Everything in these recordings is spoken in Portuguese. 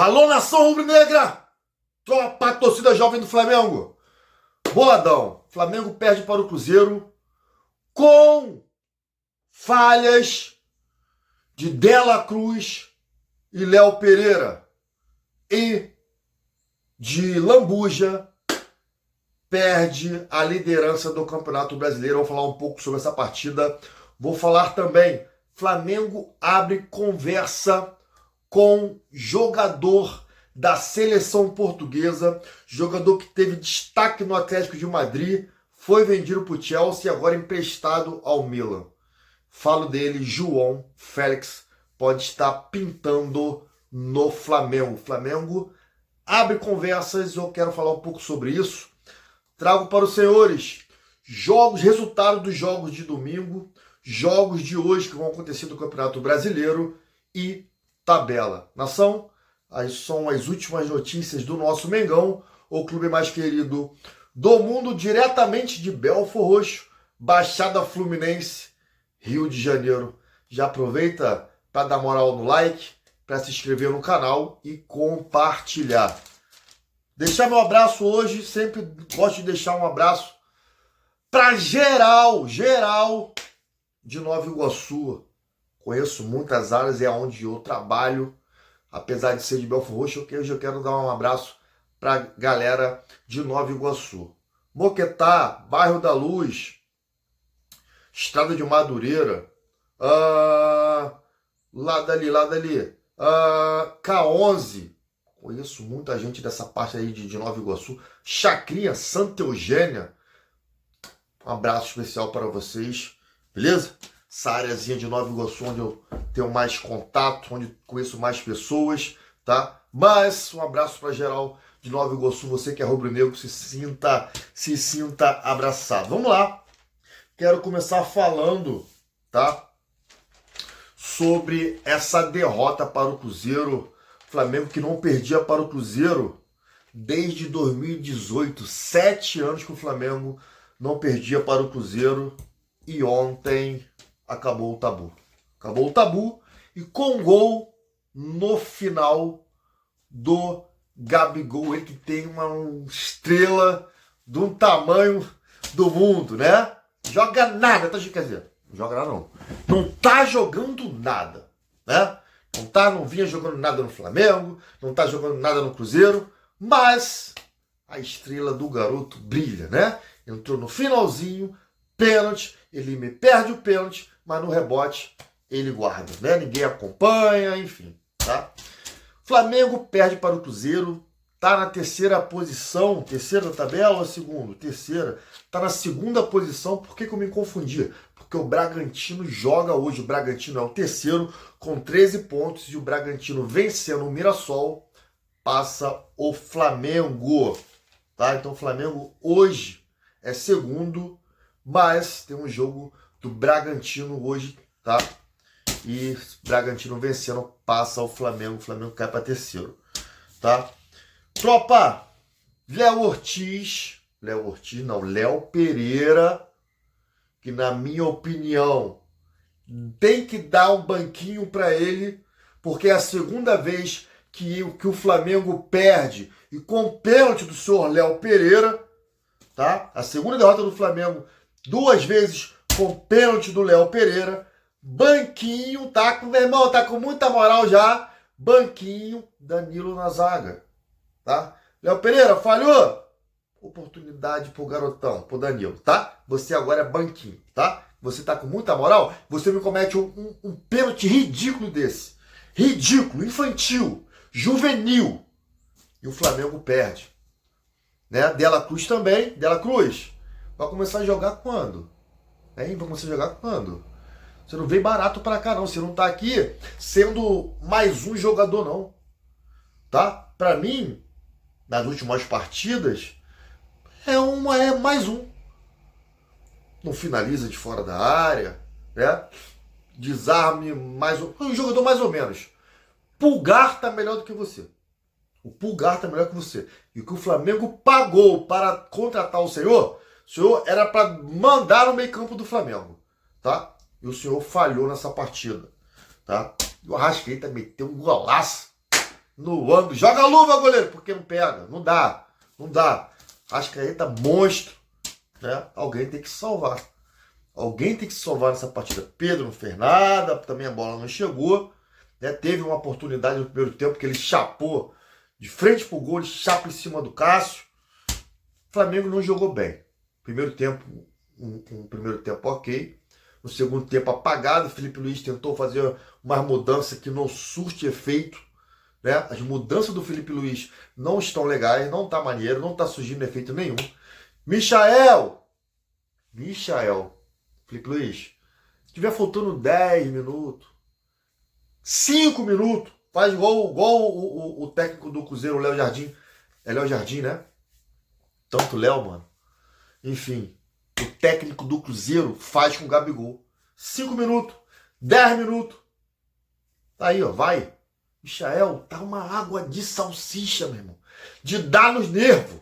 Alô, nação rubro-negra! Tropa, torcida jovem do Flamengo! Boladão, Flamengo perde para o Cruzeiro com falhas de Dela Cruz e Léo Pereira. E de Lambuja perde a liderança do Campeonato Brasileiro. Vou falar um pouco sobre essa partida. Vou falar também, Flamengo abre conversa com jogador da seleção portuguesa, jogador que teve destaque no Atlético de Madrid, foi vendido para o Chelsea e agora emprestado ao Milan. Falo dele, João Félix, pode estar pintando no Flamengo. Flamengo abre conversas, eu quero falar um pouco sobre isso. Trago para os senhores resultados dos jogos de domingo, jogos de hoje que vão acontecer no Campeonato Brasileiro e tabela. Nação, são as últimas notícias do nosso Mengão, o clube mais querido do mundo, diretamente de Belford Roxo, Baixada Fluminense, Rio de Janeiro. Já aproveita para dar moral no like, para se inscrever no canal e compartilhar. Deixar meu abraço hoje, sempre gosto de deixar um abraço para geral de Nova Iguaçu. Conheço muitas áreas, é onde eu trabalho. Apesar de ser de Belford Roxo, hoje eu quero dar um abraço para a galera de Nova Iguaçu. Moquetá, Bairro da Luz, Estrada de Madureira, lá dali, K11. Conheço muita gente dessa parte aí de Nova Iguaçu. Chacrinha, Santa Eugênia. Um abraço especial para vocês, beleza? Essa áreazinha de Nova Iguaçu, onde eu tenho mais contato, onde conheço mais pessoas, tá? Mas um abraço para geral de Nova Iguaçu, você que é rubro-negro, se sinta abraçado. Vamos lá. Quero começar falando, tá? Sobre essa derrota para o Cruzeiro. Flamengo que não perdia para o Cruzeiro desde 2018. 7 anos que o Flamengo não perdia para o Cruzeiro. E ontem acabou o tabu. Acabou o tabu e com gol no final do Gabigol, ele que tem uma estrela do tamanho do mundo, né? Joga nada, tá? Quer dizer, não joga nada não. Não tá jogando nada, né? Não vinha jogando nada no Flamengo, não tá jogando nada no Cruzeiro, mas a estrela do garoto brilha, né? Entrou no finalzinho, pênalti, ele me perde o pênalti, mas no rebote ele guarda, né? Ninguém acompanha, enfim, tá? Flamengo perde para o Cruzeiro, tá na terceira posição, terceira da tabela ou segundo? Terceira. Tá na segunda posição, por que eu me confundi? Porque o Bragantino joga hoje, o Bragantino é o terceiro, com 13 pontos, e o Bragantino vencendo o Mirassol, passa o Flamengo, tá? Então o Flamengo hoje é segundo, mas tem um jogo do Bragantino hoje, tá? E Bragantino vencendo, passa o Flamengo cai para terceiro, tá? Tropa, Léo Pereira, que na minha opinião tem que dar um banquinho para ele, porque é a segunda vez que o Flamengo perde e com pênalti do senhor Léo Pereira, tá? A segunda derrota do Flamengo, 2 vezes com pênalti do Léo Pereira. Banquinho, tá com meu irmão, tá com muita moral já. Banquinho, Danilo na zaga, tá? Léo Pereira, falhou? Oportunidade pro garotão, pro Danilo, tá? Você agora é banquinho, tá? Você tá com muita moral, você me comete um pênalti ridículo desse. Ridículo, infantil, juvenil. E o Flamengo perde. Né? Dela Cruz também. Dela Cruz, vai começar a jogar quando? Hein? Vai começar a jogar quando? Você não veio barato pra cá, não. Você não tá aqui sendo mais um jogador, não. Tá? Pra mim, nas últimas partidas, é mais um. Não finaliza de fora da área, né? Desarme mais um jogador mais ou menos. Pulgar tá melhor do que você. O Pulgar tá melhor que você. E o que o Flamengo pagou para contratar o senhor era para mandar no meio-campo do Flamengo, tá? E o senhor falhou nessa partida, tá? E o Arrascaeta meteu um golaço. no ângulo. Joga a luva, goleiro, porque não pega. Não dá. Não dá. Arrascaeta, monstro. Né? Alguém tem que salvar. Alguém tem que salvar nessa partida. Pedro não fez nada, também a bola não chegou. Né? Teve uma oportunidade no primeiro tempo que ele chapou de frente pro gol, ele chapa em cima do Cássio. O Flamengo não jogou bem. Primeiro tempo, um primeiro tempo ok. No segundo tempo apagado, o Felipe Luiz tentou fazer uma mudança que não surte efeito. Né? As mudanças do Felipe Luiz não estão legais, não tá maneiro, não tá surgindo efeito nenhum. Michael, Felipe Luiz, se tiver faltando 10 minutos, 5 minutos, faz igual o técnico do Cruzeiro, o Léo Jardim. É Léo Jardim, né? Tanto Léo, mano. Enfim, o técnico do Cruzeiro faz com o Gabigol. 5 minutos, 10 minutos. Tá aí, ó, vai. Michael, tá uma água de salsicha, meu irmão. De dar nos nervos.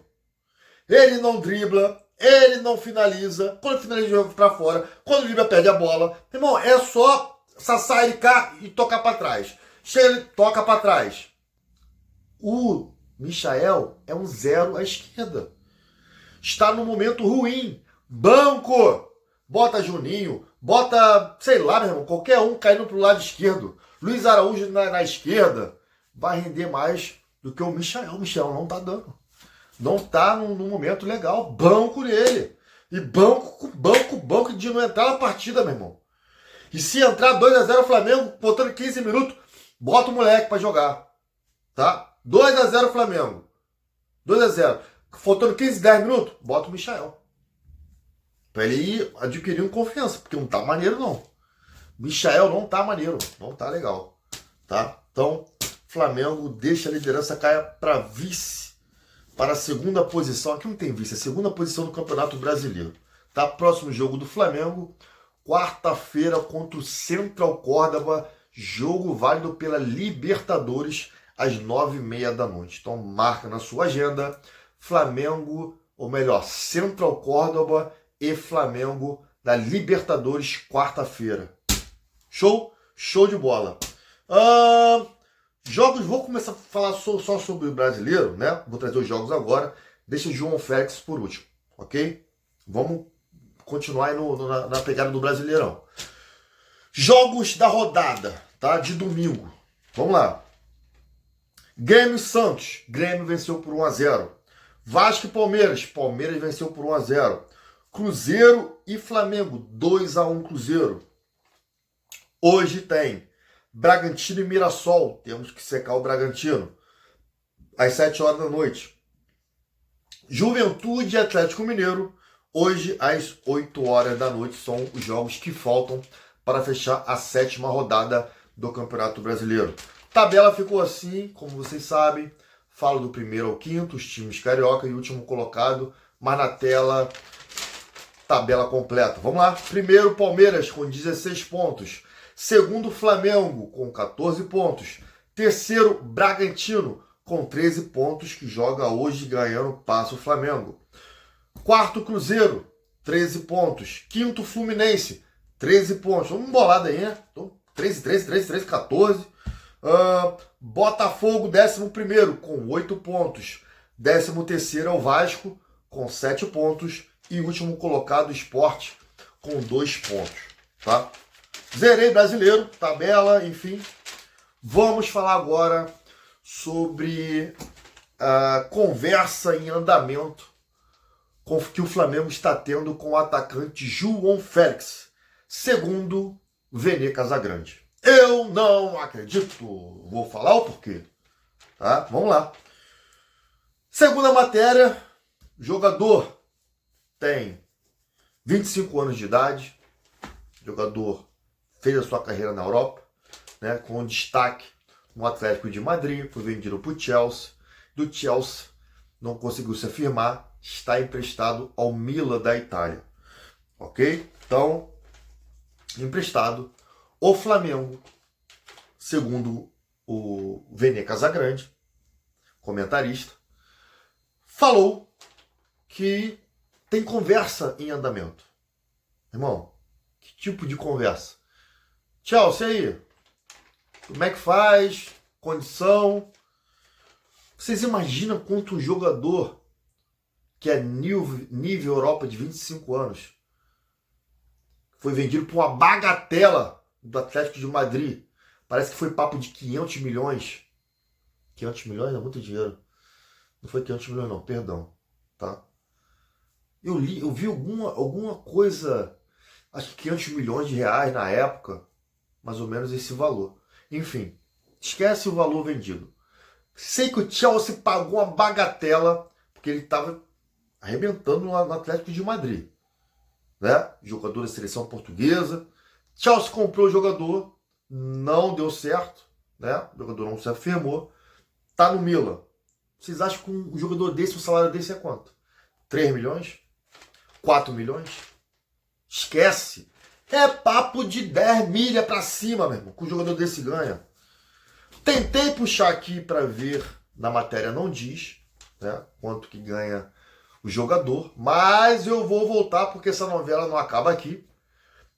Ele não dribla, ele não finaliza. Quando finaliza, joga pra fora. Quando dribla, perde a bola. Meu irmão, é só sassaricar e tocar pra trás. Chega, ele toca pra trás. O Michael é um 0 à esquerda. Está num momento ruim. Banco! Bota Juninho, bota, sei lá, meu irmão, qualquer um caindo pro lado esquerdo. Luiz Araújo na esquerda. Vai render mais do que o Michael. O Michael não tá dando. Não tá num momento legal. Banco nele. E banco de não entrar na partida, meu irmão. E se entrar 2-0 Flamengo, faltando 15 minutos, bota o moleque pra jogar. Tá? 2-0 Flamengo. 2-0. Faltando 15, 10 minutos, bota o Michael. Pra ele ir adquirindo confiança, porque não tá maneiro, não. Michael não tá maneiro, não tá legal. Tá? Então, Flamengo deixa a liderança cair para vice, para a segunda posição. Aqui não tem vice, é a segunda posição do Campeonato Brasileiro. Tá? Próximo jogo do Flamengo, quarta-feira contra o Central Córdoba, jogo válido pela Libertadores, às 9h30 da noite. Então, marca na sua agenda, Flamengo, ou melhor, Central Córdoba e Flamengo da Libertadores, quarta-feira. Show? Show de bola. Jogos, vou começar a falar só sobre o brasileiro, né? Vou trazer os jogos agora. Deixa o João Félix por último, ok? Vamos continuar aí na pegada do Brasileirão. Jogos da rodada, tá? De domingo. Vamos lá. Grêmio e Santos. Grêmio venceu por 1-0. Vasco e Palmeiras. Palmeiras venceu por 1-0. Cruzeiro e Flamengo. 2-1 Cruzeiro. Hoje tem Bragantino e Mirassol. Temos que secar o Bragantino. Às 7 horas da noite. Juventude e Atlético Mineiro. Hoje, às 8 horas da noite. São os jogos que faltam para fechar a 7ª rodada do Campeonato Brasileiro. Tabela ficou assim, como vocês sabem. Falo do primeiro ao quinto, os times carioca e o último colocado. Mas na tela, tabela completa. Vamos lá. Primeiro, Palmeiras com 16 pontos. Segundo, Flamengo com 14 pontos. Terceiro, Bragantino com 13 pontos, que joga hoje ganhando, passa o Flamengo. Quarto, Cruzeiro, 13 pontos. Quinto, Fluminense, 13 pontos. Vamos bolada aí, né? Então, 13, 14. Botafogo, 11º, com 8 pontos. 13º é o Vasco, com 7 pontos. E último colocado, Sport, com 2 pontos. Tá? Zerei brasileiro, tabela, enfim. Vamos falar agora sobre a conversa em andamento que o Flamengo está tendo com o atacante João Félix, segundo Vene Casagrande. Eu não acredito. Vou falar o porquê. Tá? Vamos lá. Segunda matéria, jogador tem 25 anos de idade, jogador fez a sua carreira na Europa, né, com destaque no Atlético de Madrid, foi vendido para o Chelsea. Do Chelsea não conseguiu se afirmar, está emprestado ao Milan da Itália. Ok? Então, emprestado. O Flamengo, segundo o Vene Casagrande, comentarista, falou que tem conversa em andamento. Irmão, que tipo de conversa? Chelsea aí, como é que faz? Condição? Vocês imaginam quanto um jogador que é nível Europa de 25 anos foi vendido por uma bagatela do Atlético de Madrid? Parece que foi papo de 500 milhões. 500 milhões é muito dinheiro. Não foi 500 milhões não, perdão. Tá? Eu vi alguma coisa, acho que 500 milhões de reais na época, mais ou menos esse valor. Enfim, esquece o valor vendido. Sei que o Chelsea pagou uma bagatela, porque ele estava arrebentando no Atlético de Madrid. Né? Jogador da seleção portuguesa. Chelsea comprou o jogador, não deu certo. Né? O jogador não se afirmou. Tá no Milan. Vocês acham que um jogador desse, o salário desse é quanto? 3 milhões? 4 milhões? Esquece. É papo de 10 milha pra cima, meu irmão, que o jogador desse ganha. Tentei puxar aqui para ver, na matéria não diz, né, quanto que ganha o jogador, mas eu vou voltar porque essa novela não acaba aqui.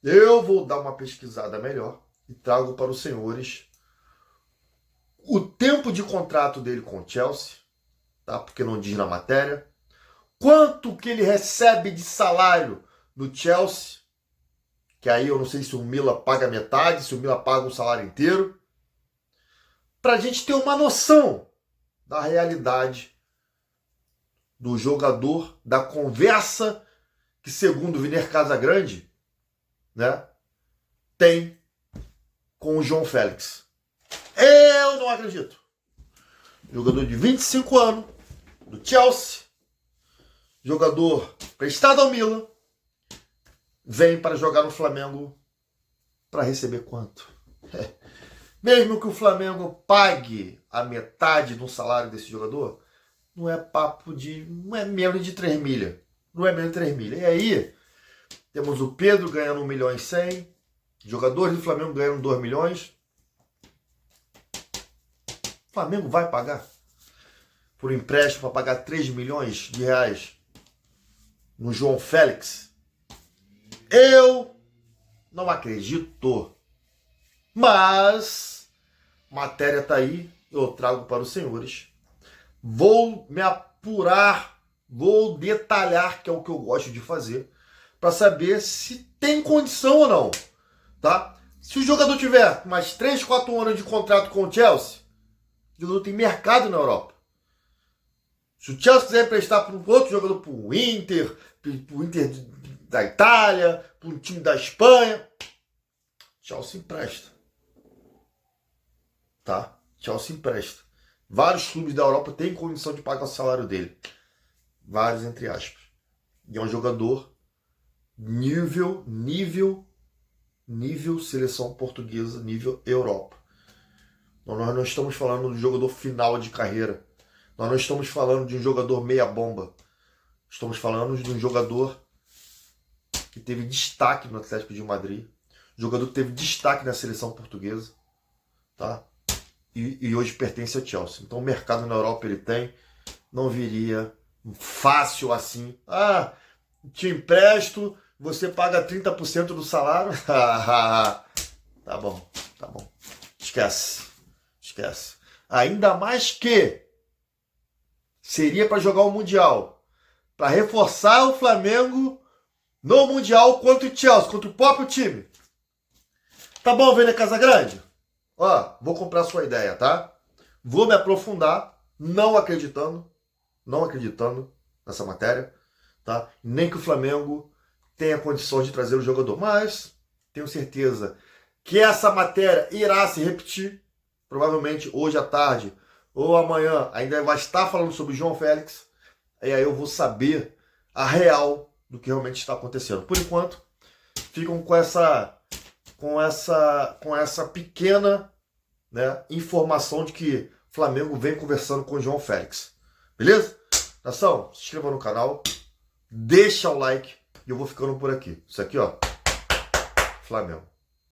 Eu vou dar uma pesquisada melhor e trago para os senhores o tempo de contrato dele com o Chelsea, tá? Porque não diz na matéria. Quanto que ele recebe de salário no Chelsea, que aí eu não sei se o Milan paga metade, se o Milan paga o salário inteiro, para a gente ter uma noção da realidade do jogador, da conversa que, segundo o Viner Casagrande, né, tem com o João Félix. Eu não acredito. Jogador de 25 anos, do Chelsea, jogador prestado ao Milan, vem para jogar no Flamengo para receber quanto? Mesmo que o Flamengo pague a metade do salário desse jogador, não é papo de... não é menos de 3 milhas. Não é menos de 3 milhas. E aí, temos o Pedro ganhando 1 milhão e 100, jogadores do Flamengo ganhando 2 milhões. O Flamengo vai pagar por empréstimo para pagar 3 milhões de reais no João Félix? Eu não acredito. Mas matéria tá aí, eu trago para os senhores. Vou me apurar, vou detalhar, que é o que eu gosto de fazer, para saber se tem condição ou não, tá? Se o jogador tiver mais 3, 4 anos de contrato com o Chelsea, o jogador tem mercado na Europa. Se o Chelsea quiser emprestar para um outro jogador, para o Inter da Itália, para um time da Espanha, Chelsea empresta. Tá? Chelsea empresta. Vários clubes da Europa têm condição de pagar o salário dele. Vários, entre aspas. E é um jogador nível seleção portuguesa, nível Europa. Então, nós não estamos falando de um jogador final de carreira. Nós não estamos falando de um jogador meia bomba. Estamos falando de um jogador que teve destaque no Atlético de Madrid. Jogador que teve destaque na seleção portuguesa. Tá? E hoje pertence ao Chelsea. Então o mercado na Europa ele tem. Não viria fácil assim. Ah, te empresto, você paga 30% do salário. Tá bom, tá bom. Esquece. Ainda mais que seria para jogar o Mundial. Para reforçar o Flamengo no Mundial contra o Chelsea, contra o próprio time. Tá bom, Vene Casagrande? Ó, vou comprar a sua ideia, tá? Vou me aprofundar, não acreditando nessa matéria, tá? Nem que o Flamengo tenha condições de trazer o jogador. Mas tenho certeza que essa matéria irá se repetir, provavelmente hoje à tarde ou amanhã ainda vai estar falando sobre o João Félix, e aí eu vou saber a real do que realmente está acontecendo. Por enquanto, ficam com essa pequena, né, informação de que o Flamengo vem conversando com o João Félix. Beleza? Nação, se inscreva no canal, deixa o like e eu vou ficando por aqui. Isso aqui, ó, Flamengo.